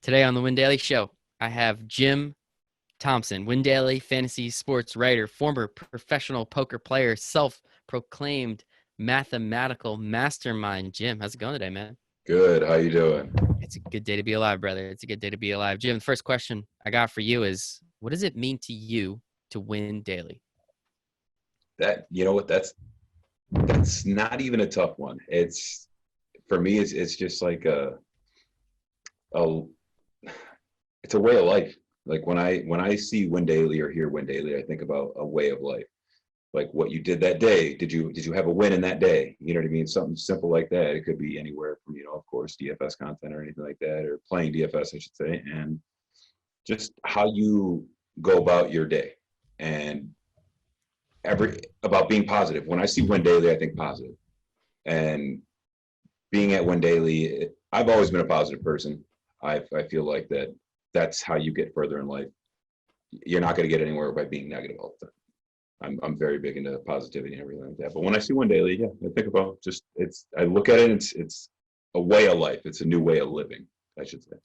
Today on the Win Daily Show, I have Jim Thomson, Win Daily fantasy sports writer, former professional poker player, self-proclaimed mathematical mastermind. Jim, how's it going today, man? Good. How you doing? It's a good day to be alive, brother. It's a good day to be alive. Jim, the first question I got for you is, what does it mean to you to win daily? That you know what? That's not even a tough one. It's for me. It's just like a it's a way of life. Like when I see Win Daily or hear Win Daily, I think about a way of life. Like what you did that day. Did you have a win in that day? You know what I mean? Something simple like that. It could be anywhere from of course, DFS content or anything like that, or playing DFS, I should say, and just how you go about your day. And every about being positive. When I see Win Daily, I think positive. And being at Win Daily, I've always been a positive person. I feel like that's how you get further in life. You're not going to get anywhere by being negative all the time. I'm very big into positivity and everything like that. But when I see Win Daily, yeah, I think about just I look at it. It's a way of life. It's a new way of living, I should say.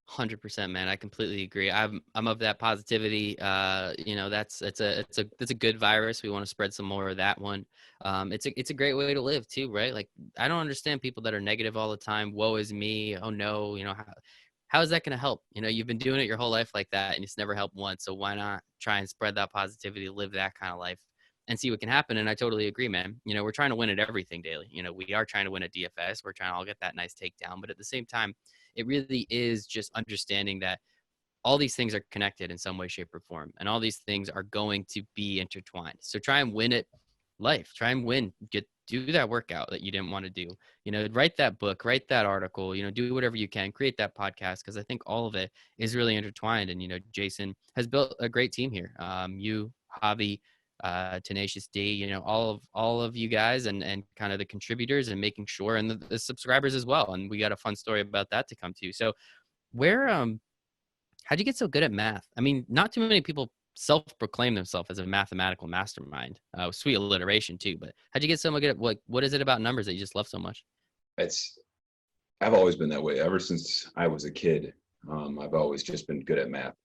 100%, man. I completely agree. I'm of that positivity. That's it's a good virus. We want to spread some more of that one. It's a great way to live too, right? Like I don't understand people that are negative all the time. Woe is me. Oh no, how is that going to help? You've been doing it your whole life like that, and it's never helped once. So why not try and spread that positivity, live that kind of life, and see what can happen? And I totally agree, man. We're trying to win at everything daily. We are trying to win at DFS. We're trying to all get that nice takedown, but at the same time it really is just understanding that all these things are connected in some way, shape, or form, and all these things are going to be intertwined. So try and win it life. Try and win. Do that workout that you didn't want to do. Write that book, write that article. Do whatever you can, create that podcast, because I think all of it is really intertwined. And Jason has built a great team here. You, Javi, Tenacious D, all of you guys and kind of the contributors and making sure, and the subscribers as well. And we got a fun story about that to come to. So where how'd you get so good at math? I mean, not too many people self-proclaim themselves as a mathematical mastermind. Sweet alliteration too, but how'd you get so good at what is it about numbers that you just love so much? It's I've always been that way ever since I was a kid. I've always just been good at math.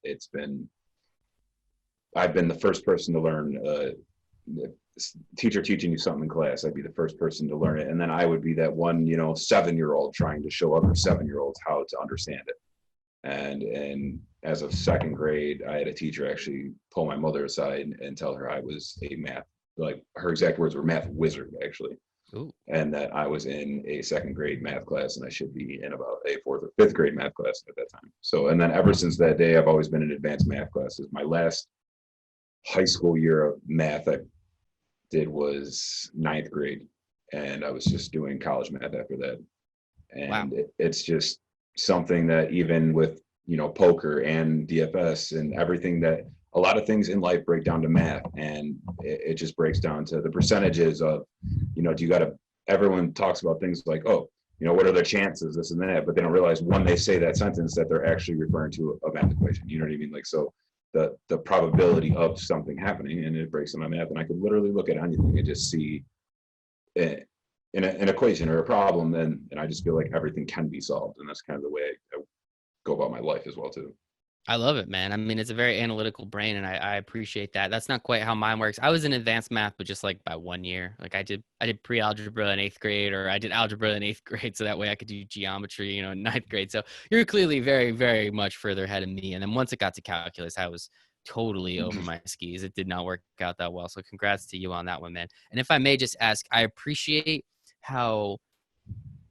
I've been the first person to learn. The teacher teaching you something in class, I'd be the first person to learn it, and then I would be that one, 7-year-old trying to show other 7-year-olds how to understand it. And as of second grade, I had a teacher actually pull my mother aside and tell her I was a math, like her exact words were math wizard, actually. Ooh. And that I was in a second grade math class and I should be in about a fourth or fifth grade math class at that time. So, and then ever since that day, I've always been in advanced math classes. My last high school year of math I did was ninth grade, and I was just doing college math after that. Wow. And it's just something that even with poker and DFS and everything, that a lot of things in life break down to math, and it just breaks down to the percentages of do you got to, everyone talks about things like, oh, what are the chances, this and that, but they don't realize when they say that sentence that they're actually referring to a math equation. You know what I mean? Like, so the probability of something happening, and it breaks down math, and I could literally look at anything and just see an equation or a problem, and I just feel like everything can be solved, and that's kind of the way I go about my life as well too. I love it, man. I mean, it's a very analytical brain, and I appreciate that. That's not quite how mine works. I was in advanced math, but just like by 1 year. Like I did pre-algebra in eighth grade, or I did algebra in eighth grade, so that way I could do geometry, in ninth grade. So you're clearly very, very much further ahead of me. And then once it got to calculus, I was totally over my skis. It did not work out that well. So congrats to you on that one, man. And if I may just ask, I appreciate how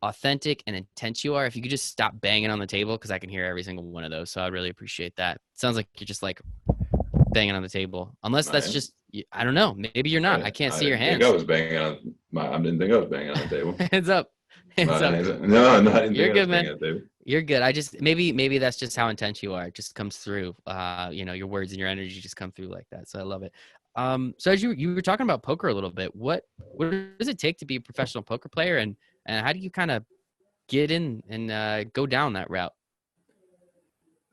authentic and intense you are. If you could just stop banging on the table, because I can hear every single one of those. So I'd really appreciate that. Sounds like you're just like banging on the table. Unless that's just, I don't know. Maybe you're not. I can't see your didn't think hands. I was banging on I didn't think I was banging on the table. Hands up. Hands up. No, I didn't You're think I was good, banging man. on the table. You're good. I just maybe that's just how intense you are. It just comes through. Your words and your energy just come through like that. So I love it. So as you were talking about poker a little bit, what does it take to be a professional poker player, and how do you kind of get in and go down that route?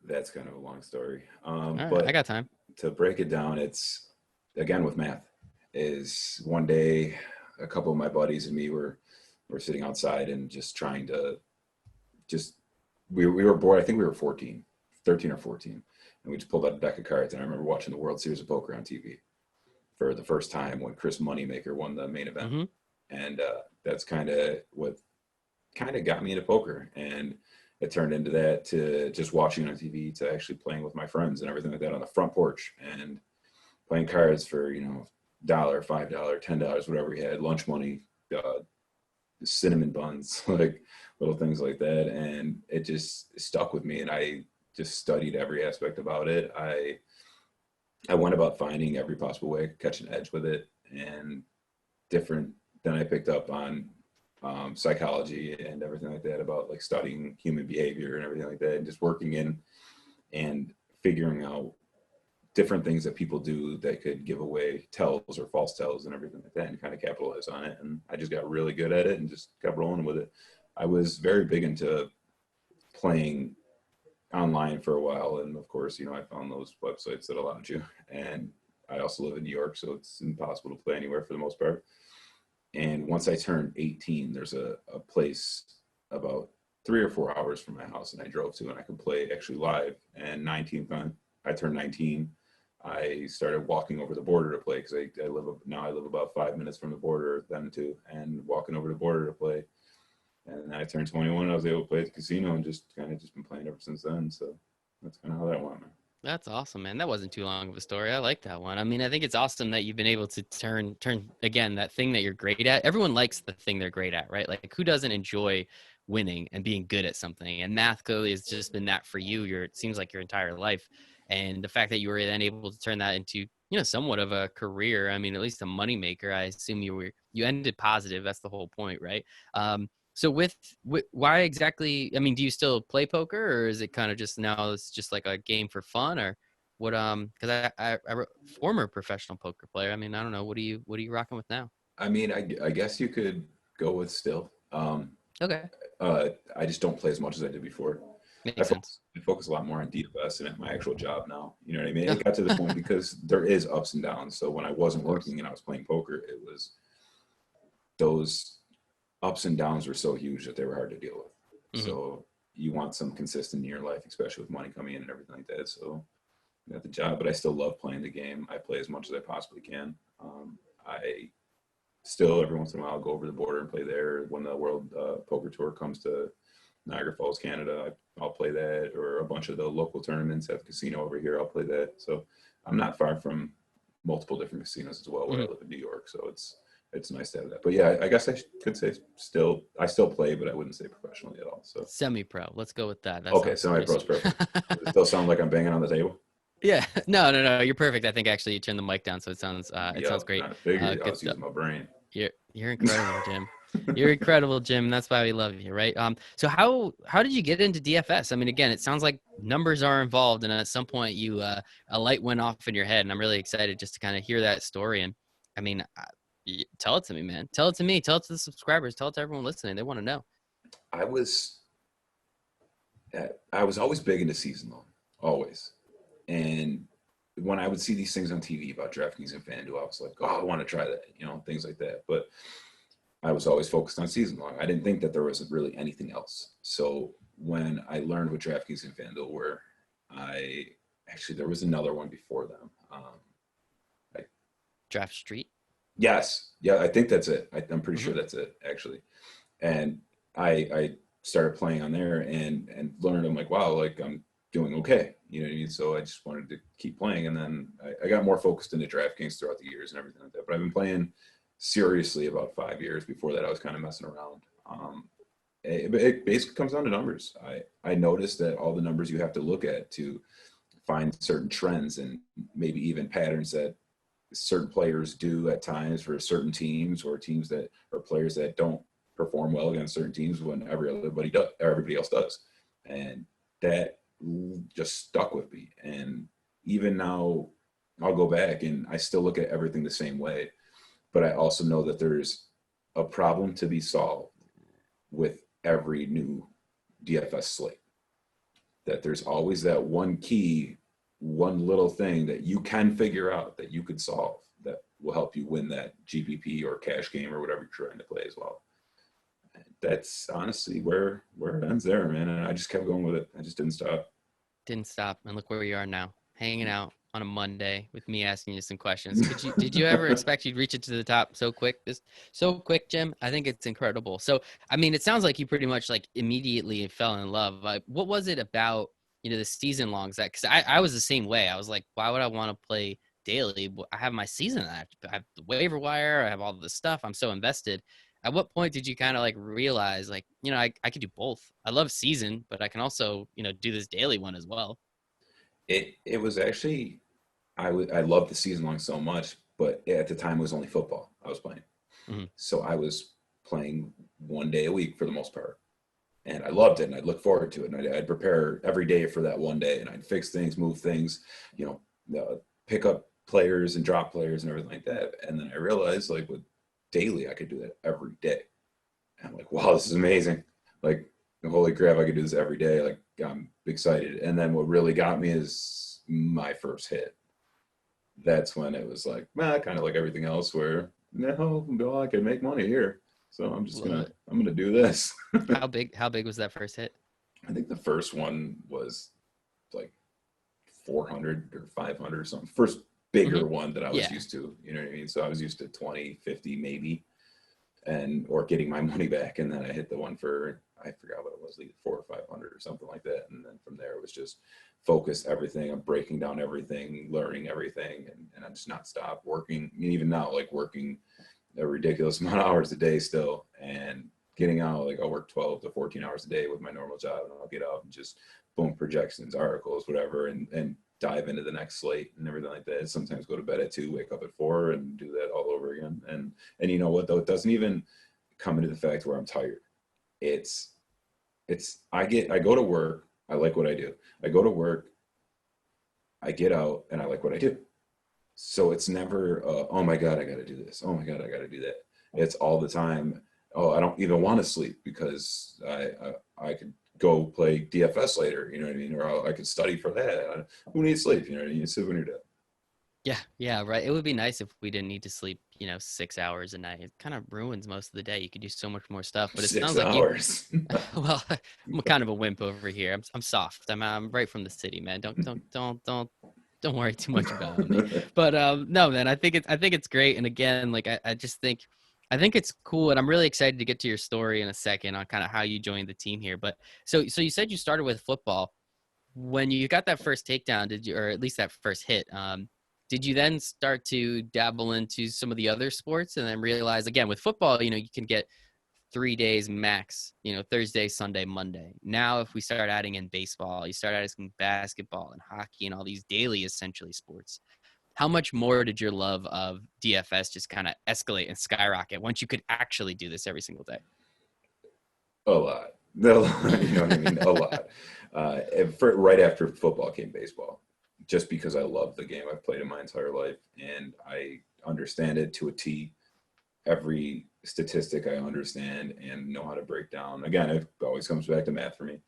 That's kind of a long story. All right, I But got time. to break it down, it's again with math. Is one day a couple of my buddies and me were sitting outside and just trying to just we were bored. I think we were 14, 13 or 14, and we just pulled out a deck of cards. And I remember watching the World Series of Poker on TV for the first time when Chris Moneymaker won the main event, Mm-hmm. and that's kind of what kind of got me into poker. And it turned into that, to just watching on TV, to actually playing with my friends and everything like that on the front porch, and playing cards for, $1, $5, $10, whatever we had, lunch money, cinnamon buns, like little things like that. And it just stuck with me, and I just studied every aspect about it. I went about finding every possible way to catch an edge with it, and different. Then I picked up on psychology and everything like that, about like studying human behavior and everything like that, and just working in and figuring out different things that people do that could give away tells or false tells and everything like that, and kind of capitalize on it. And I just got really good at it and just kept rolling with it. I was very big into playing online for a while, and of course, I found those websites that allowed you. And I also live in New York, so it's impossible to play anywhere for the most part. And once I turned 18, there's a place about 3 or 4 hours from my house, and I drove to, and I could play actually live. And 19th, I turned 19, I started walking over the border to play, because I live about 5 minutes from the border then too, and walking over the border to play. And then I turned 21, I was able to play at the casino, and just kind of just been playing ever since then. So that's kind of how that went, man. That's awesome, man. That wasn't too long of a story. I like that one. I mean, I think it's awesome that you've been able to turn again that thing that you're great at. Everyone likes the thing they're great at, right? Like who doesn't enjoy winning and being good at something? And math clearly has just been that for you. It seems like your entire life. And the fact that you were then able to turn that into, somewhat of a career. I mean, at least a moneymaker. I assume you ended positive. That's the whole point, right? So why exactly? I mean, do you still play poker, or is it kind of just now it's just like a game for fun, or what? Because I former professional poker player. I mean, I don't know. What are you rocking with now? I mean, I guess you could go with still. Okay, I just don't play as much as I did before. makes sense. I focus a lot more on DFS and at my actual job now. You know what I mean? It got to the point because there is ups and downs. So when I wasn't working and I was playing poker, it was those ups and downs were so huge that they were hard to deal with. Mm-hmm. So you want some consistency in your life, especially with money coming in and everything like that. So I got the job, but I still love playing the game. I play as much as I possibly can. I still, every once in a while, go over the border and play there. When the World Poker Tour comes to Niagara Falls, Canada, I'll play that, or a bunch of the local tournaments at the casino over here, I'll play that. So I'm not far from multiple different casinos as well, where I live in New York. So it's nice to have that. But yeah, I guess I could say I still play, but I wouldn't say professionally at all. So Semi-pro. Let's go with that. okay, semi-pro is perfect. Does it still sound like I'm banging on the table? Yeah. No. You're perfect. I think actually you turned the mic down, so it sounds great. I figured I Good was stuff. using my brain. You're incredible, Jim. You're incredible, Jim. That's why we love you, right? So how did you get into DFS? I mean, again, it sounds like numbers are involved, and at some point you a light went off in your head, and I'm really excited just to kind of hear that story. And I mean, tell it to me, man. Tell it to me. Tell it to the subscribers. Tell it to everyone listening. They want to know. I was I was always big into season long, always. And when I would see these things on TV about DraftKings and FanDuel, I was like, oh, I want to try that, things like that. But I was always focused on season long. I didn't think that there was really anything else. So when I learned what DraftKings and FanDuel were, there was another one before them. Draft Street. Yes. Yeah, I think that's it. I'm pretty sure that's it, actually. And I started playing on there and learned. I'm like, wow, like I'm doing okay. You know what I mean? So I just wanted to keep playing. And then I got more focused into DraftKings throughout the years and everything like that. But I've been playing seriously about 5 years. Before that, I was kind of messing around. It basically comes down to numbers. I noticed that all the numbers you have to look at to find certain trends and maybe even patterns that certain players do at times for certain teams, or teams that or players that don't perform well against certain teams when everybody else does. And that just stuck with me. And even now I'll go back and I still look at everything the same way, but I also know that there's a problem to be solved with every new DFS slate. That there's always that one little thing that you can figure out that you could solve that will help you win that GPP or cash game or whatever you're trying to play as well. That's honestly where it ends there, man. And I just kept going with it. I just didn't stop. Didn't stop, and look where you are now, hanging out on a Monday with me asking you some questions. Did you ever expect you'd reach it to the top so quick? This so quick, Jim. I think it's incredible. So, I mean, it sounds like you pretty much like immediately fell in love. What was it about, the season longs that? Because I was the same way. I was like, why would I want to play daily? I have my season. I have the waiver wire. I have all this stuff. I'm so invested. At what point did you kind of like realize like, I could do both? I love season, but I can also, do this daily one as well. It was actually I loved the season long so much, but at the time it was only football I was playing. Mhm. So I was playing 1 day a week for the most part. And I loved it and I'd look forward to it. And I'd prepare every day for that 1 day and I'd fix things, move things, pick up players and drop players and everything like that. And then I realized like with daily, I could do that every day. And I'm like, wow, this is amazing. Like, holy crap, I could do this every day. Like, I'm excited. And then what really got me is my first hit. That's when it was like, kind of like everything else where, no, I can make money here. So Love it. I'm gonna do this. How big was that first hit? I think the first one was like 400 or 500 or something. First Hmm. bigger one that I was Yeah. used to, you know what I mean? So I was used to 20, 50 maybe, and or getting my money back. And then I hit the one for, I forgot what it was, like 400 or 500 or something like that. And then from there it was just focus everything. I'm breaking down everything, learning everything, and I just not stop working. I mean, even now, like working a ridiculous amount of hours a day still, and getting out, like I'll work 12 to 14 hours a day with my normal job, and I'll get out and just boom, projections, articles, whatever, and dive into the next slate and everything like that. Sometimes go to bed at 2, wake up at 4, and do that all over again. And you know what though, it doesn't even come into the fact where I'm tired. It's I go to work, I like what I do. I go to work, I get out, and I like what I do. So it's never, oh my God, I got to do this. Oh my God, I got to do that. It's all the time. Oh, I don't even want to sleep because I could go play DFS later. You know what I mean? Or I could study for that. Who needs sleep? You know what I mean? You sit when you're dead. Yeah, yeah, right. It would be nice if we didn't need to sleep, 6 hours a night. It kind of ruins most of the day. You could do so much more stuff. But it Six sounds like you, hours. well, I'm kind of a wimp over here. I'm soft. I'm right from the city, man. Don't worry too much about me. But no, man, I think it's great. And again, like I just think I think it's cool, and I'm really excited to get to your story in a second on kind of how you joined the team here. But so you said you started with football. When you got that first takedown, did you, or at least that first hit, did you then start to dabble into some of the other sports and then realize again with football, you can get 3 days max, Thursday, Sunday, Monday. Now, if we start adding in baseball, you start adding basketball and hockey and all these daily essentially sports. How much more did your love of DFS just kind of escalate and skyrocket once you could actually do this every single day? A lot. You know what I mean? A lot. Right after football came baseball, just because I love the game. I've played it my entire life and I understand it to a T. Every statistic I understand and know how to break down. Again, it always comes back to math for me.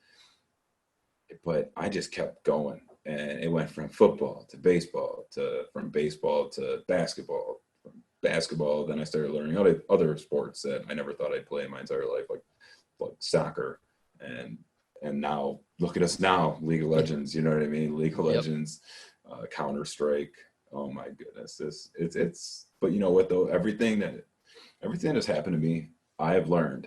But I just kept going, and it went from football to baseball to from baseball to basketball. From basketball, then I started learning other sports that I never thought I'd play in my entire life, like soccer, and now look at us now, League of Legends. You know what I mean? League of Yep. Legends, Counter Strike. Oh my goodness, this it's. But you know what though? Everything that's happened to me, I have learned.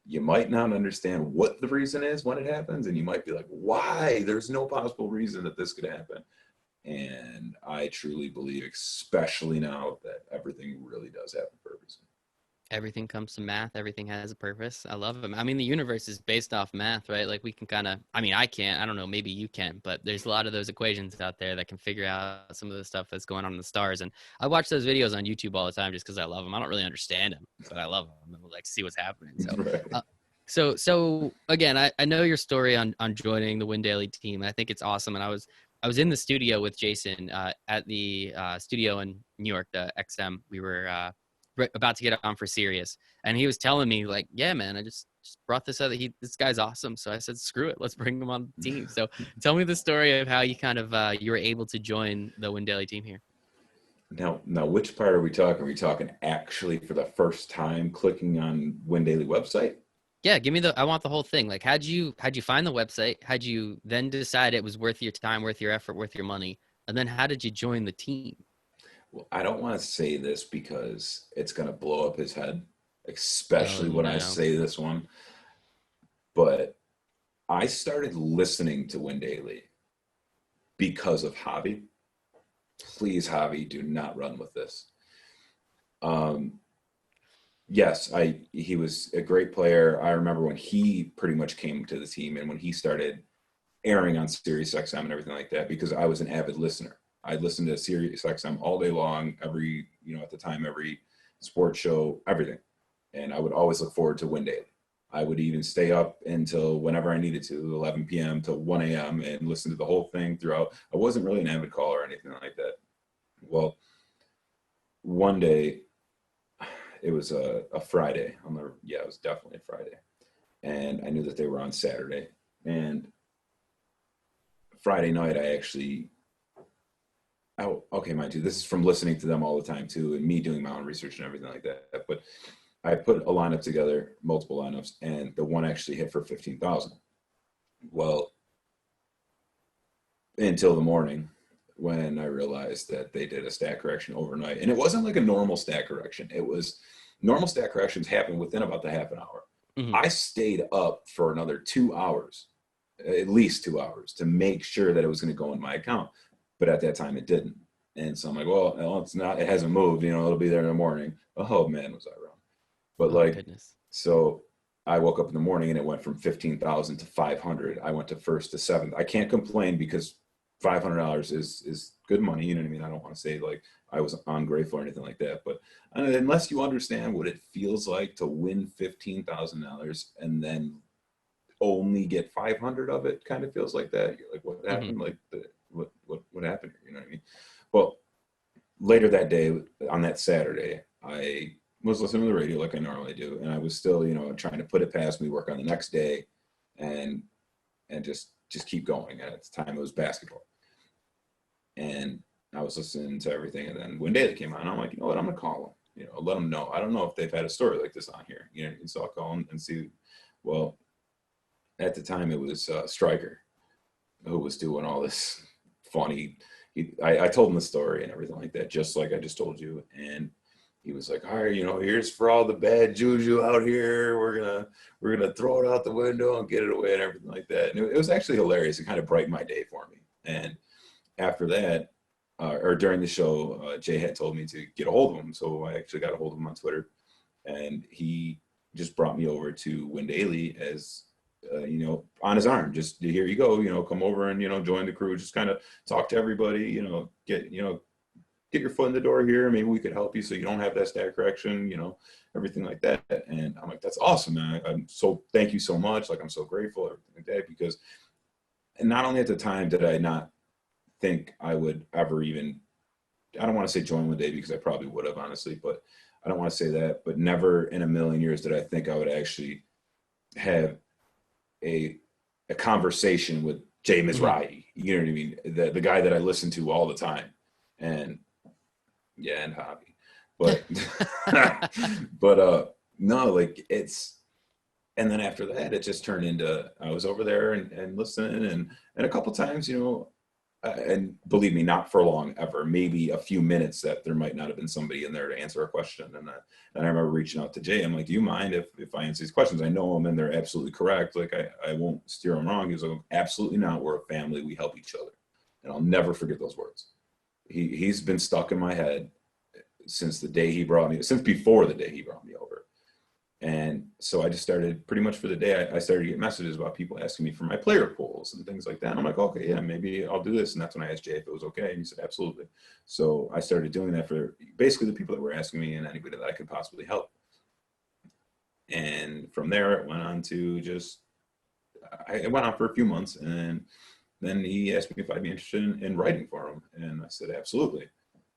You might not understand what the reason is when it happens, and you might be like, why? There's no possible reason that this could happen. And I truly believe, especially now, that everything really does happen for a reason. Everything comes to math. Everything has a purpose. I love it. I mean, the universe is based off math, right? Like we can kind of, I mean, I can't, I don't know, maybe you can, but there's a lot of those equations out there that can figure out some of the stuff that's going on in the stars. And I watch those videos on YouTube all the time just because I love them. I don't really understand them, but I love them and like see what's happening. So, Right. uh, so again, I know your story on joining the Win Daily team. I think it's awesome. And I was in the studio with Jason at the studio in New York, the XM. We were about to get on for Sirius, and he was telling me like, yeah, man, I just brought this other. This guy's awesome. So I said, screw it, let's bring him on the team. So tell me the story of how you kind of you were able to join the Win Daily team here. Now, which part are we talking? Are we talking actually for the first time clicking on Win Daily website? Yeah, give me I want the whole thing. Like, how'd you find the website? How'd you then decide it was worth your time, worth your effort, worth your money? And then how did you join the team? Well, I don't want to say this because it's going to blow up his head, Oh especially when I no. say this one. But I started listening to Win Daily because of Javi. Please, Javi, do not run with this. Um, yes, he was a great player. I remember when he pretty much came to the team and when he started airing on Sirius XM and everything like that, because I was an avid listener. I listened to Sirius XM all day long, every, at the time, every sports show, everything. And I would always look forward to Win Daily. I would even stay up until whenever I needed to, 11 p.m. to 1 a.m. and listen to the whole thing throughout. I wasn't really an avid caller or anything like that. Well, one day, it was a Friday. Yeah, it was definitely a Friday. And I knew that they were on Saturday. And Friday night, okay, mind you, this is from listening to them all the time too, and me doing my own research and everything like that. But I put a lineup together, multiple lineups, and the one actually hit for 15,000. Well, until the morning when I realized that they did a stat correction overnight, and it wasn't like a normal stat correction. It was normal stat corrections happen within about the half an hour. Hmm. I stayed up for another 2 hours, at least 2 hours, to make sure that it was going to go in my account. But at that time, it didn't. And so I'm like, well, no, it's not. It hasn't moved. It'll be there in the morning. Oh man, was I wrong? But Oh like, goodness. so I woke up in the morning and it went from 15,000 to 500. I went to first to seventh. I can't complain because $500 is good money. You know what I mean? I don't want to say like I was ungrateful or anything like that, but unless you understand what it feels like to win $15,000 and then only get 500 of it, kind of feels like that. You're like, what Hmm. happened? Like, what happened here? You know what I mean? Well, later that day, on that Saturday, I was listening to the radio like I normally do, and I was still, trying to put it past me, work on the next day, and just keep going. And at the time, it was basketball, and I was listening to everything. And then one day they came on, and I'm like, you know what? I'm gonna call them. Let them know. I don't know if they've had a story like this on here. And so I'll call them and see. Well, at the time, it was Stryker who was doing all this funny. I told him the story and everything like that, just like I just told you. And he was like, all right, here's for all the bad juju out here. We're gonna throw it out the window and get it away and everything like that. And it was actually hilarious. It kind of brightened my day for me. And after that, or during the show, Jay had told me to get a hold of him. So I actually got a hold of him on Twitter, and he just brought me over to Win Daily as on his arm. Just here you go, come over and join the crew. Just kind of talk to everybody. Get your foot in the door here. Maybe we could help you so you don't have that stat correction. Everything like that. And I'm like, that's awesome, man. Thank you so much. Like, I'm so grateful, everything like that, because and not only at the time did I not think I would ever even, I don't want to say join one day because I probably would have, honestly, but I don't want to say that, but never in a million years did I think I would actually have a conversation with Jay Hmm. Mizrahi. You know what I mean? The guy that I listen to all the time. And yeah, and Hobby. But but no, like and then after that it just turned into I was over there and listening and a couple times, and believe me, not for long ever. Maybe a few minutes that there might not have been somebody in there to answer a question. And I remember reaching out to Jay. I'm like, "Do you mind if I answer these questions? I know them and they're absolutely correct. Like I won't steer them wrong." He was like, "Absolutely not. We're a family. We help each other." And I'll never forget those words. He's been stuck in my head since since before the day he brought me over. And so I just started pretty much for the day. I started to get messages about people asking me for my player polls and things like that. And I'm like, okay, yeah, maybe I'll do this. And that's when I asked Jay if it was okay. And he said, absolutely. So I started doing that for basically the people that were asking me and anybody that I could possibly help. And from there, it went on to it went on for a few months. And then he asked me if I'd be interested in writing for him. And I said, absolutely.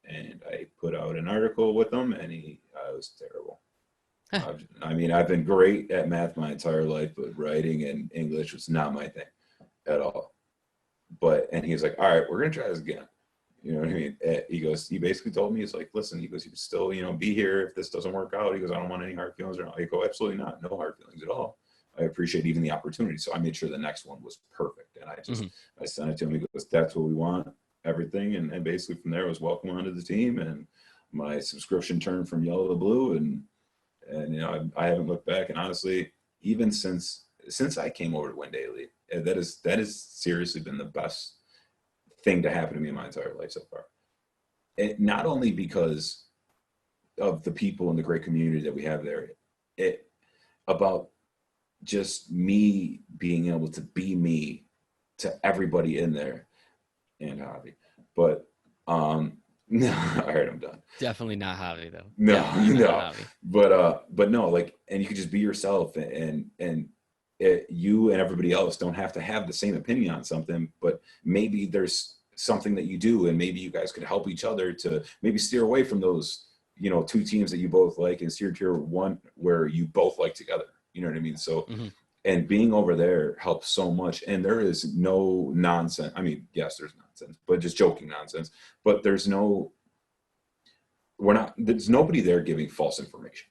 And I put out an article with him, and it was terrible. I've been great at math my entire life, but writing and English was not my thing at all. And he was like, all right, we're going to try this again. You know what I mean? He basically told me, he's like, listen, he goes, you can still, be here if this doesn't work out. He goes, I don't want any hard feelings. I go, absolutely not. No hard feelings at all. I appreciate even the opportunity. So I made sure the next one was perfect. And Hmm. I sent it to him. He goes, that's what we want, everything. And basically from there it was welcome onto the team. And my subscription turned from yellow to blue. And I haven't looked back. And honestly, even since I came over to Win Daily, that has seriously been the best thing to happen to me in my entire life so far. Not only because of the people and the great community that we have there, it about just me being able to be me to everybody in there and Javi. But no, all right, I'm done. Definitely not Javi though. No, Definitely not no, Javi. but no, like, and you can just be yourself, you and everybody else don't have to have the same opinion on something, but maybe there's something that you do, and maybe you guys could help each other to maybe steer away from those, two teams that you both like and steer to one where you both like together. You know what I mean? So, Hmm. and being over there helps so much. And there is no nonsense. I mean, yes, there's nonsense, but just joking nonsense. But there's nobody there giving false information.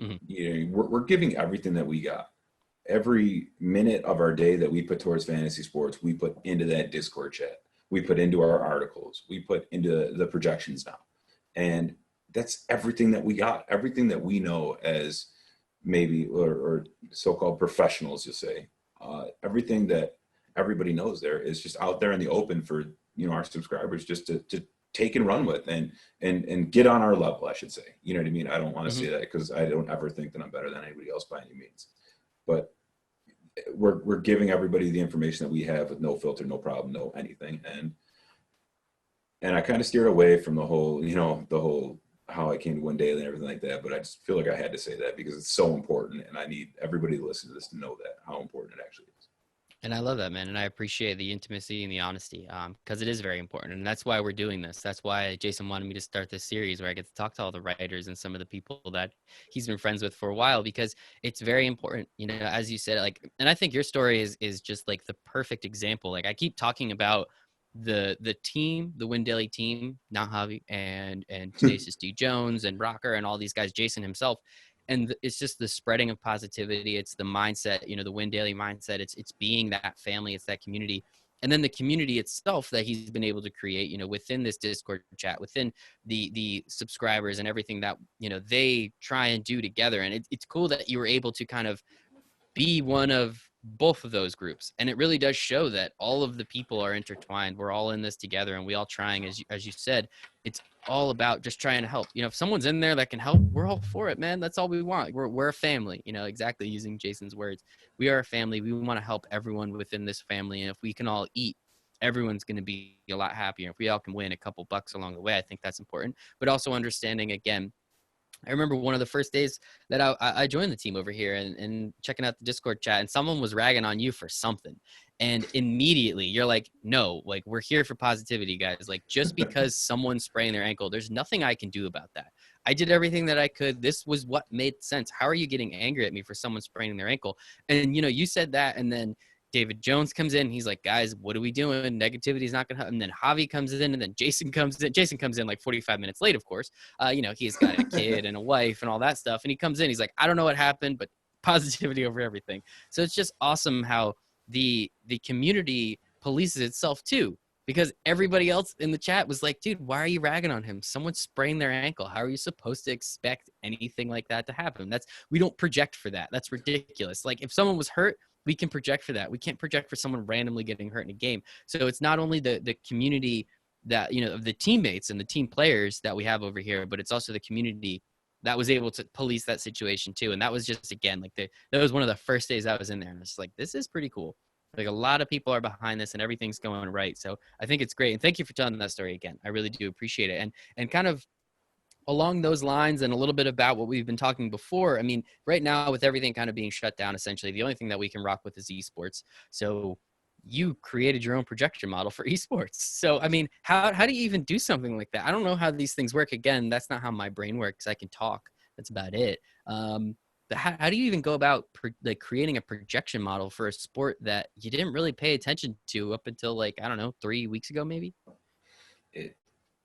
Hmm. We're giving everything that we got. Every minute of our day that we put towards fantasy sports, we put into that Discord chat. We put into our articles. We put into the projections now. And that's everything that we got, everything that we know as maybe or so-called professionals, you say. Everything that everybody knows there is just out there in the open for our subscribers just to take and run with and get on our level, I should say. You know what I mean? I don't want to Hmm. say that because I don't ever think that I'm better than anybody else by any means. But we're giving everybody the information that we have with no filter, no problem, no anything. And I kind of steered away from the whole how I came to Win Daily and everything like that. But I just feel like I had to say that because it's so important, and I need everybody to listen to this to know that how important it actually is. And I love that, man. And I appreciate the intimacy and the honesty, because it is very important. And that's why we're doing this. That's why Jason wanted me to start this series where I get to talk to all the writers and some of the people that he's been friends with for a while, because it's very important. As you said, like, and I think your story is just like the perfect example. Like, I keep talking about the team, the Win Daily team, not Javi and Tenacious D Jones and Rocker and all these guys, Jason himself. And it's just the spreading of positivity. It's the mindset, the Win Daily mindset. It's being that family. It's that community. And then the community itself that he's been able to create, within this Discord chat, within the subscribers and everything that, they try and do together. And it's cool that you were able to kind of be one of both of those groups. And it really does show that all of the people are intertwined. We're all in this together, and we all trying, as you said, it's all about just trying to help. If someone's in there that can help, we're all for it, man. That's all we want. We're a family, exactly using Jason's words. We are a family. We want to help everyone within this family. And if we can all eat, everyone's going to be a lot happier. If we all can win a couple bucks along the way, I think that's important. But also understanding, again, I remember one of the first days that I joined the team over here and checking out the Discord chat, and someone was ragging on you for something. And immediately you're like, no, like, we're here for positivity, guys. Like, just because someone's spraying their ankle, there's nothing I can do about that. I did everything that I could. This was what made sense. How are you getting angry at me for someone spraining their ankle? And, you said that, and then David Jones comes in. He's like, guys, what are we doing? Negativity is not going to help. And then Javi comes in, and then Jason comes in. Jason comes in like 45 minutes late, of course. He's got a kid and a wife and all that stuff. And he comes in, he's like, I don't know what happened, but positivity over everything. So it's just awesome how the community polices itself too, because everybody else in the chat was like, dude, why are you ragging on him? Someone's spraying their ankle. How are you supposed to expect anything like that to happen? We don't project for that. That's ridiculous. Like, if someone was hurt, we can project for that. We can't project for someone randomly getting hurt in a game. So it's not only the community that, of the teammates and the team players that we have over here, but it's also the community that was able to police that situation too. And that was just, again, like, that was one of the first days I was in there, and it's like, this is pretty cool. Like, a lot of people are behind this and everything's going right. So I think it's great. And thank you for telling that story again. I really do appreciate it. And kind of along those lines, and a little bit about what we've been talking before. I mean, right now, with everything kind of being shut down, essentially, the only thing that we can rock with is esports. So you created your own projection model for esports. So, I mean, how do you even do something like that? I don't know how these things work. Again, that's not how my brain works. I can talk. That's about it. But how do you even go about like creating a projection model for a sport that you didn't really pay attention to up until, like, I don't know, 3 weeks ago, maybe? It,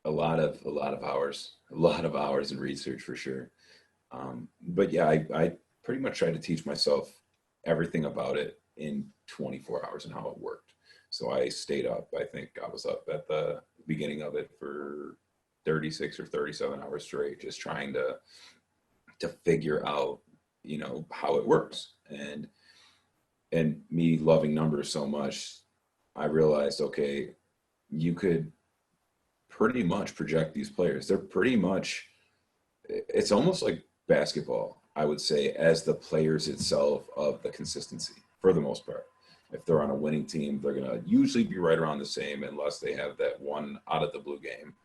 a lot of hours in research for sure. But yeah, I pretty much try to teach myself everything about it in 24 hours and how it worked. So I stayed up. I think I was up at the beginning of it for 36 or 37 hours straight, just trying to figure out, how it works. And me loving numbers so much, I realized, okay, you could pretty much project these players. They're pretty much, it's almost like basketball, I would say, as the players itself of the consistency for the most part. If they're on a winning team, they're going to usually be right around the same unless they have that one out of the blue game,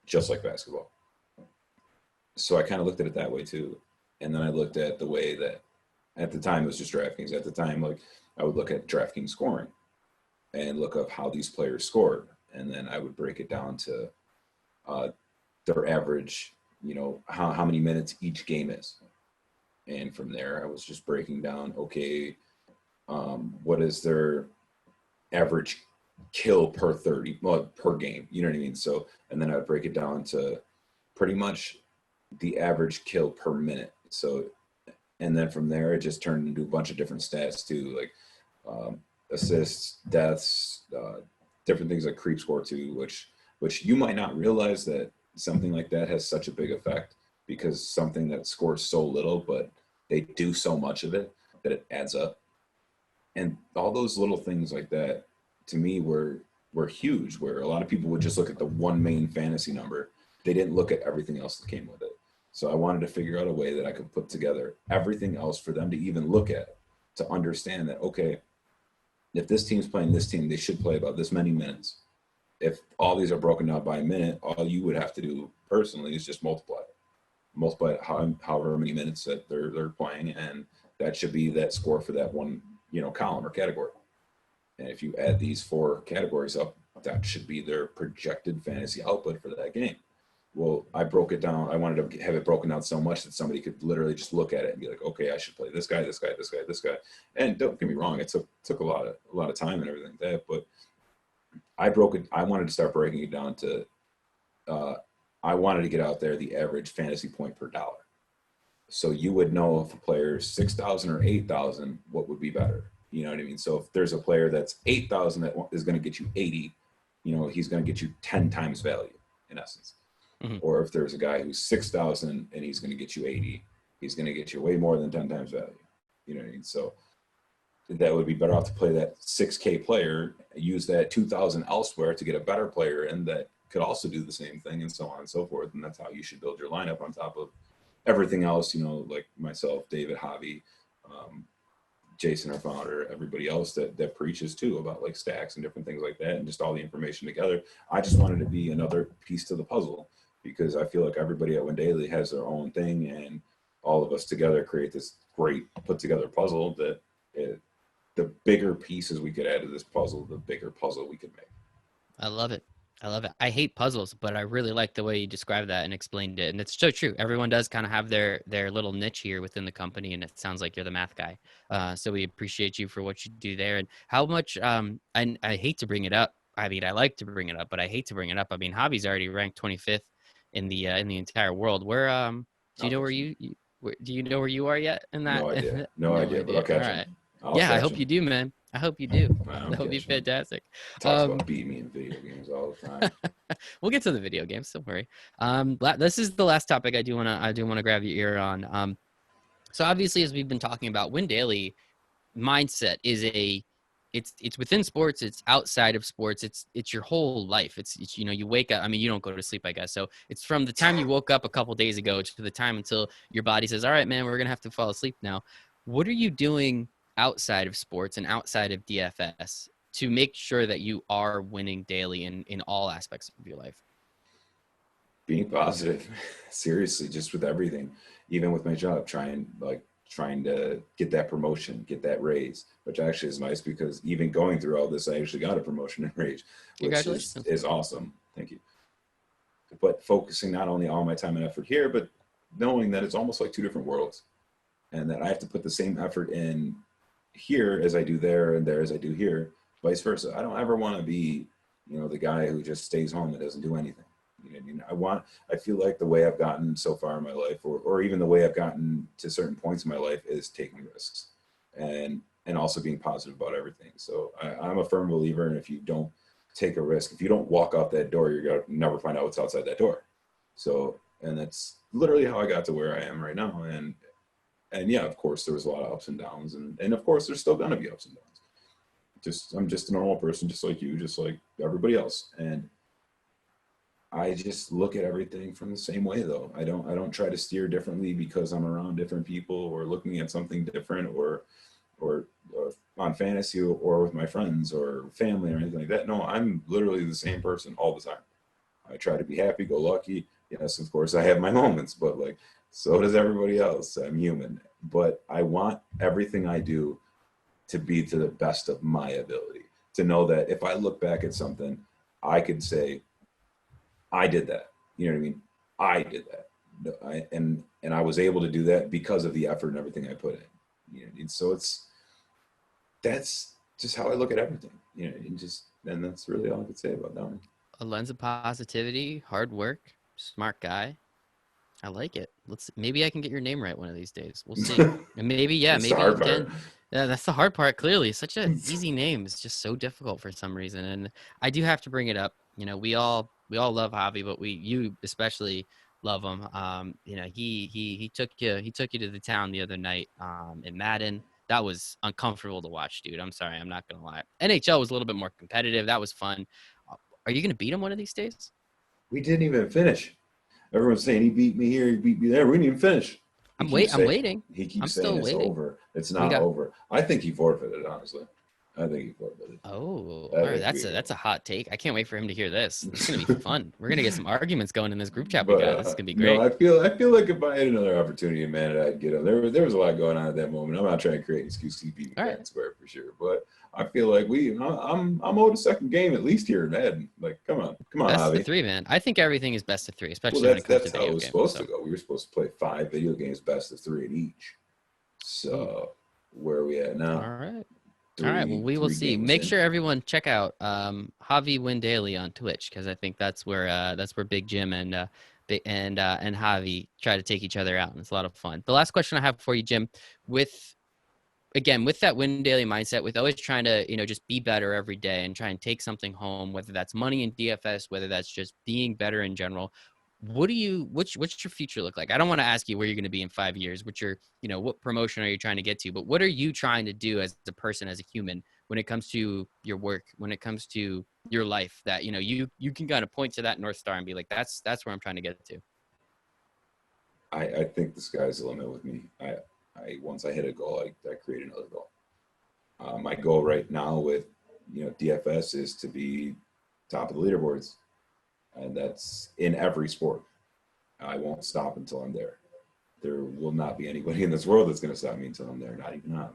just like basketball. So I kind of looked at it that way too. And then I looked at the way that at the time it was just DraftKings. At the time, like I would look at DraftKings scoring and look up how these players scored. And then I would break it down to their average, how many minutes each game is. And from there, I was just breaking down, okay, what is their average kill per 30, well, per game, you know what I mean? So, and then I would break it down to pretty much the average kill per minute. So, and then from there, it just turned into a bunch of different stats too, like assists, deaths, different things like creep score too, which you might not realize that something like that has such a big effect, because something that scores so little, but they do so much of it that it adds up. And all those little things like that, to me, were huge, where a lot of people would just look at the one main fantasy number. They didn't look at everything else that came with it. So I wanted to figure out a way that I could put together everything else for them to even look at, to understand that, okay, if this team's playing this team, they should play about this many minutes. If all these are broken down by a minute, all you would have to do personally is just multiply it, however many minutes that they're playing, and that should be that score for that one, column or category. And if you add these 4 categories up, that should be their projected fantasy output for that game. Well, I broke it down. I wanted to have it broken down so much that somebody could literally just look at it and be like, okay, I should play this guy, this guy, this guy, this guy. And don't get me wrong, it took a lot of time and everything like that, but I wanted to start breaking it down to, I wanted to get out there the average fantasy point per dollar. So you would know if a player is 6,000 or 8,000, what would be better. You know what I mean? So if there's a player that's 8,000 that is going to get you 80, he's going to get you 10 times value in essence. Mm-hmm. Or if there's a guy who's 6,000 and he's going to get you 80, he's going to get you way more than 10 times value. You know what I mean? So that would be better off to play that 6K player, use that 2,000 elsewhere to get a better player in that could also do the same thing, and so on and so forth. And that's how you should build your lineup on top of everything else, like myself, David, Javi, Jason, our founder, everybody else that preaches too about like stacks and different things like that, and just all the information together. I just wanted to be another piece to the puzzle, because I feel like everybody at Win Daily has their own thing, and all of us together create this great put together puzzle that the bigger pieces we could add to this puzzle, the bigger puzzle we could make. I love it. I hate puzzles, but I really like the way you described that and explained it. And it's so true. Everyone does kind of have their little niche here within the company, and it sounds like you're the math guy. So we appreciate you for what you do there. And how much, and I hate to bring it up. I mean, I like to bring it up, but I hate to bring it up. I mean, Hobby's already ranked 25th in the entire world. Where, do you know where do you know where you are yet in that? No idea. No idea, but I'll catch him. Yeah, I hope you do, man. I hope you do. That would be fantastic. Talks about beating me in video games all the time. We'll get to the video games. Don't worry. This is the last topic I do wanna grab your ear on. So obviously, as we've been talking about, Win Daily mindset is it's within sports, it's outside of sports, it's your whole life. It's you wake up. I mean, you don't go to sleep, I guess. So it's from the time you woke up a couple days ago to the time until your body says, "All right, man, we're gonna have to fall asleep now." What are you doing outside of sports and outside of DFS to make sure that you are winning daily in all aspects of your life? Being positive, seriously, just with everything, even with my job, trying to get that promotion, get that raise, which actually is nice, because even going through all this, I actually got a promotion and raise, which is awesome. Thank you. But focusing not only all my time and effort here, but knowing that it's almost like 2 different worlds, and that I have to put the same effort in here as I do there, and there as I do here, vice versa. I don't ever want to be, the guy who just stays home and doesn't do anything. You know what I mean? I feel like the way I've gotten so far in my life, or even the way I've gotten to certain points in my life, is taking risks. and also being positive about everything. So I'm a firm believer in if you don't take a risk, if you don't walk out that door, you're gonna never find out what's outside that door. So, and that's literally how I got to where I am right now. And yeah, of course there was a lot of ups and downs, and of course there's still gonna be ups and downs. I'm just a normal person, just like you, just like everybody else. And I just look at everything from the same way though. I don't try to steer differently because I'm around different people or looking at something different or on fantasy or with my friends or family or anything like that. No, I'm literally the same person all the time. I try to be happy, go lucky. Yes, of course I have my moments, but like so does everybody else. I'm human. But I want everything I do to be to the best of my ability. To know that if I look back at something, I could say, I did that. You know what I mean? I did that. And I was able to do that because of the effort and everything I put in. You know, and so that's just how I look at everything. You know, and that's really all I could say about that one. A lens of positivity, hard work, smart guy. I like it. Maybe I can get your name right one of these days. We'll see. And maybe, yeah, That's the maybe hard you part. can. Yeah, that's the hard part, clearly. Such an easy name is just so difficult for some reason. And I do have to bring it up. We all love Javi, but you especially love him. He took you to the town the other night in Madden. That was uncomfortable to watch, dude. I'm sorry, I'm not gonna lie. NHL was a little bit more competitive. That was fun. Are you gonna beat him one of these days? We didn't even finish. Everyone's saying he beat me here, he beat me there. We didn't even finish. I'm waiting. He I'm keeps saying still it's waiting. over. It's We not got over. I think he forfeited, honestly. I think he forfeited. Oh, I all right. think That's a hot take. I can't wait for him to hear this. This is gonna be fun. We're gonna get some arguments going in this group chat we But got. This is gonna be no, great. I feel like if I had another opportunity, man, I'd get him. There was a lot going on at that moment. I'm not trying to create an excuse to beat me All fair right. and square for sure, but I feel like I'm owed a second game at least here in Madden. Like, come on, Best of Javi. three, man. I think everything is best of three, Well, especially when it comes to that's how it video was games. supposed to So, go. We were supposed to play 5 video games, best of three in each. ooh, So where are we at all now? right. All right. Well, Three we will three see. games Make in. sure everyone check out Javi Win Daily on Twitch because I think that's where Big Jim and Javi try to take each other out, and it's a lot of fun. The last question I have for you, Jim, with again with that win daily mindset, with always trying to just be better every day and try and take something home, whether that's money in DFS, whether that's just being better in general. What's your future look like? I don't want to ask you where you're going to be in 5 years, what promotion are you trying to get to, but what are you trying to do as a person, as a human, when it comes to your work, when it comes to your life, that you can kind of point to that North Star and be like, that's where I'm trying to get to. I think the sky's the limit with me. I once I hit a goal, I create another goal. My goal right now with DFS is to be top of the leaderboards, and that's in every sport. I won't stop until I'm there. There will not be anybody in this world that's going to stop me until I'm there. Not even Javi.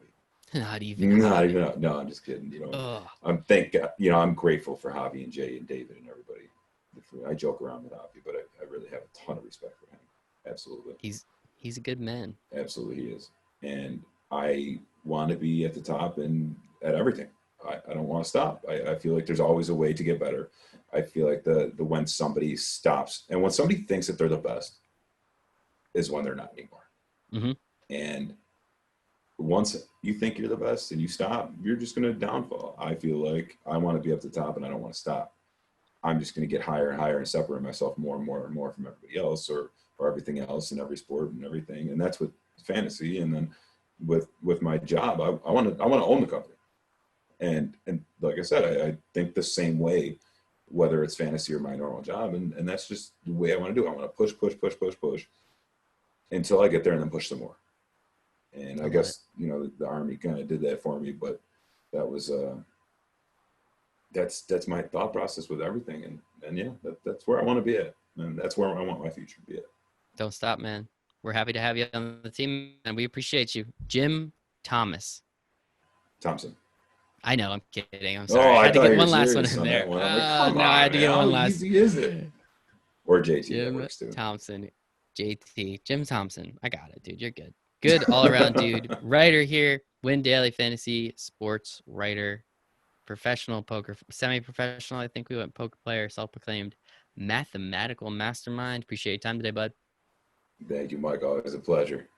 Not even Not Javi. even. No, I'm just kidding. Oh, Thank God. I'm grateful for Javi and Jay and David and everybody. I joke around with Javi, but I really have a ton of respect for him. Absolutely. he's a good man. Absolutely, he is. And I want to be at the top and at everything. I don't want to stop. I feel like there's always a way to get better. I feel like the when somebody stops and when somebody thinks that they're the best is when they're not anymore. Hmm. And once you think you're the best and you stop, you're just going to downfall. I feel like I want to be up the top and I don't want to stop. I'm just going to get higher and higher and separate myself more and more and more from everybody else or everything else in every sport and everything. And that's with fantasy. And then with my job, I want to own the company. And like I said, I think the same way, whether it's fantasy or my normal job. And that's just the way I want to do it. I want to push until I get there and then push some more. And I I love it. guess, the Army kind of did that for me, but that was, that's my thought process with everything. And yeah, that's where I want to be at. And that's where I want my future to be at. Don't stop, man. We're happy to have you on the team, and we appreciate you. Jim Thomas. Thompson. I know, I'm kidding. I'm sorry. Oh, I I had to thought get you were one last one serious in on that there. one. I'm like, come No, I on, had to man. get How one last. easy is it? Or JT, that Jim works too. Thompson. JT. Jim Thompson. I got it, dude. You're good. Good all around, dude. Writer here. Win Daily Fantasy Sports writer. Professional poker, semi-professional. I think we went poker player, self-proclaimed mathematical mastermind. Appreciate your time today, bud. Thank you, Mike. Always a pleasure.